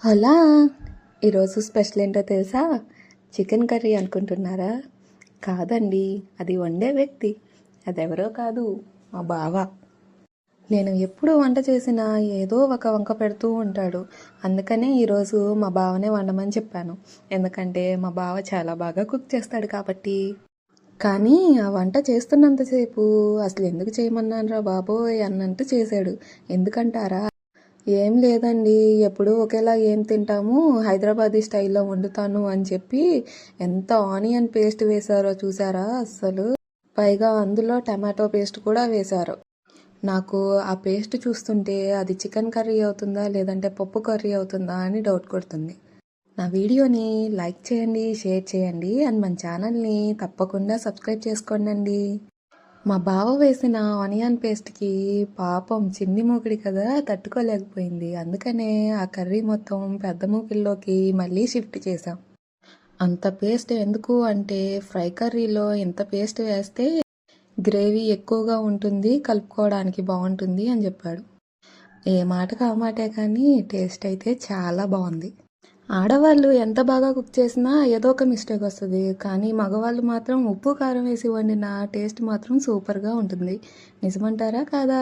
హలా! ఈరోజు స్పెషల్ ఏంటో తెలుసా? చికెన్ కర్రీ అనుకుంటున్నారా? కాదండి, అది వండే వ్యక్తి. అదెవరో కాదు, మా బావ. నేను ఎప్పుడు వంట చేసినా ఏదో ఒక వంక పెడుతూ ఉంటాడు. అందుకనే ఈరోజు మా బావనే వండమని చెప్పాను. ఎందుకంటే మా బావ చాలా బాగా కుక్ చేస్తాడు కాబట్టి. కానీ ఆ వంట చేస్తున్నంతసేపు అసలు ఎందుకు చేయమన్నానురా బాబోయ్ అన్నట్టు చేశాడు. ఎందుకంటారా? ఏం లేదండి, ఎప్పుడూ ఒకేలా ఏం తింటాము, హైదరాబాదీ స్టైల్లో వండుతాను అని చెప్పి ఎంత ఆనియన్ పేస్ట్ వేశారో చూసారా అస్సలు. పైగా అందులో టమాటో పేస్ట్ కూడా వేశారు. నాకు ఆ పేస్ట్ చూస్తుంటే అది చికెన్ కర్రీ అవుతుందా లేదంటే పప్పు కర్రీ అవుతుందా అని డౌట్ కొడుతుంది. నా వీడియోని లైక్ చేయండి, షేర్ చేయండి అండ్ మన ఛానల్ని తప్పకుండా సబ్స్క్రైబ్ చేసుకోండి. మా బావ వేసిన ఆనియన్ పేస్ట్కి పాపం చిన్ని మూకిడి కదా తట్టుకోలేకపోయింది. అందుకనే ఆ కర్రీ మొత్తం పెద్ద మూకిల్లోకి మళ్ళీ షిఫ్ట్ చేశాం. అంత పేస్ట్ ఎందుకు అంటే ఫ్రై కర్రీలో ఇంత పేస్ట్ వేస్తే గ్రేవీ ఎక్కువగా ఉంటుంది, కలుపుకోవడానికి బాగుంటుంది అని చెప్పాడు. ఏ మాటకు ఆ మాటే కానీ టేస్ట్ అయితే చాలా బాగుంది. ఆడవాళ్ళు ఎంత బాగా కుక్ చేసినా ఏదో ఒక మిస్టేక్ వస్తుంది, కానీ మగవాళ్ళు మాత్రం ఉప్పు కారం వేసి వండిన టేస్ట్ మాత్రం సూపర్గా ఉంటుంది. నిజమంటారా కాదా?